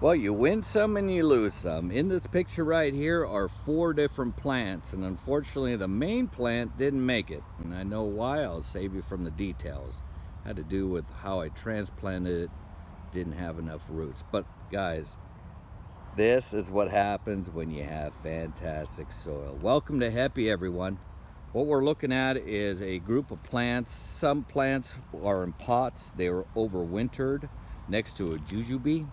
Well, you win some and you lose some. In this picture right here are 4 different plants, and unfortunately the main plant didn't make it. And I know why. I'll save you from the details. Had to do with how I transplanted it. Didn't have enough roots. But guys, this is what happens when you have fantastic soil. Welcome to HEPPY, everyone. What we're looking at is a group of plants. Some plants are in pots. They were overwintered next to a jujube.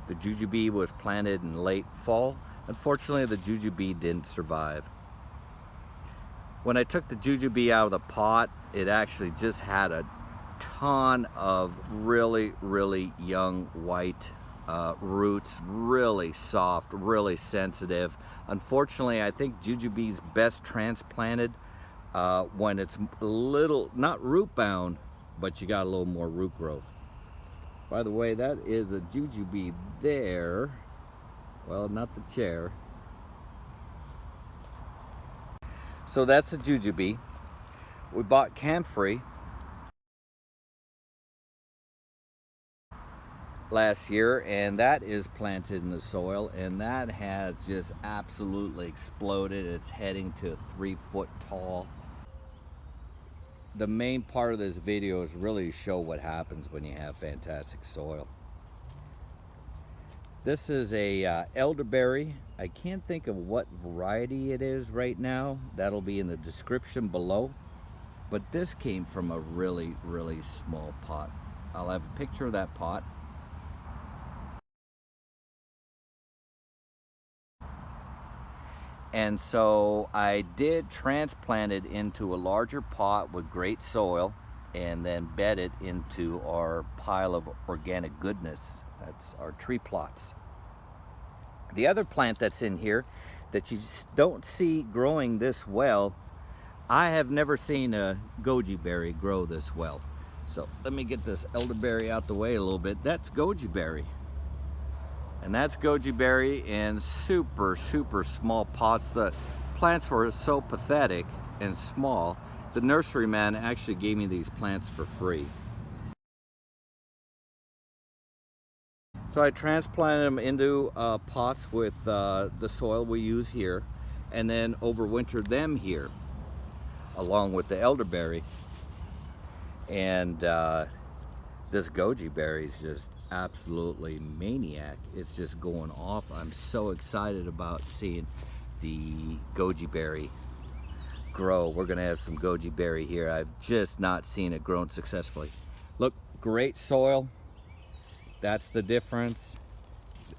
The jujube was planted in late fall. Unfortunately, the jujube didn't survive. When I took the jujube out of the pot, it actually just had a ton of really young white roots, really soft, really sensitive. Unfortunately, I think jujube is best transplanted when it's a little, not root bound, but you got a little more root growth. By the way, that is a jujube there. Well, not the chair. So that's a jujube. We bought Comfrey last year, and that is planted in the soil, and that has just absolutely exploded. It's heading to 3 foot tall. The main part of this video is really to show what happens when you have fantastic soil. This is a elderberry. I can't think of what variety it is right now. That'll be in the description below. But this came from a really small pot. I'll have a picture of that pot. And so I did transplant it into a larger pot with great soil and then bed it into our pile of organic goodness. That's our tree plots. The other plant that's in here that you just don't see growing this well, I have never seen a goji berry grow this well. So let me get this elderberry out the way a little bit. That's goji berry. And that's goji berry in super small pots. The plants were so pathetic and small, the nurseryman actually gave me these plants for free. So I transplanted them into pots with the soil we use here, and then overwintered them here along with the elderberry. And this goji berry is just absolutely maniac. It's just going off. I'm so excited about seeing the goji berry grow. We're gonna have some goji berry here. I've just not seen it grown successfully. Look, great soil. That's the difference.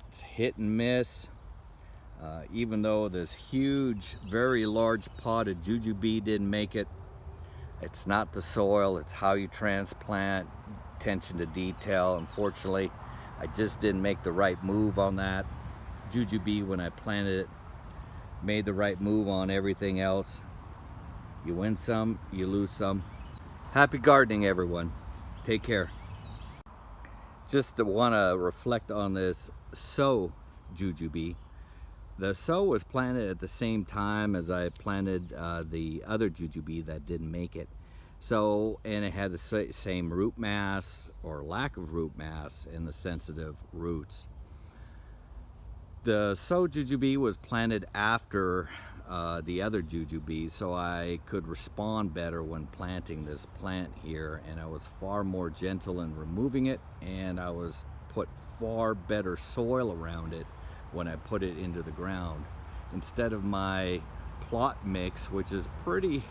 It's hit and miss. Even though this huge, very large pot of jujube didn't make it, it's not the soil, it's how you transplant, attention to detail. Unfortunately, I just didn't make the right move on that. Jujube, when I planted it, made the right move on everything else. You win some, you lose some. Happy gardening, everyone. Take care. Just to want to reflect on this So Jujube. The So was planted at the same time as I planted the other jujube that didn't make it. So, and it had the same root mass or lack of root mass in the sensitive roots. The So Jujube was planted after the other jujube, so I could respond better when planting this plant here, and I was far more gentle in removing it, and I was put far better soil around it when I put it into the ground. Instead of my plot mix, which is pretty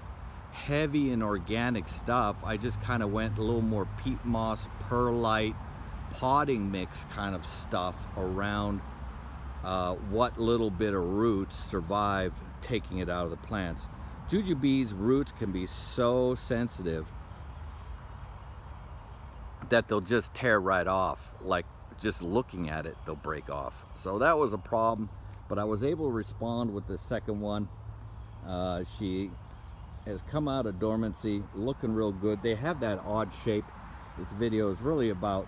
heavy in organic stuff, I just kind of went a little more peat moss, perlite, potting mix kind of stuff around what little bit of roots survive taking it out of the plants. Jujube's roots can be so sensitive that they'll just tear right off. Like just looking at it, they'll break off. So that was a problem, but I was able to respond with the second one. She has come out of dormancy, looking real good. They have that odd shape. This video is really about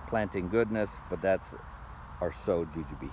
planting goodness, but that's our So Jujube.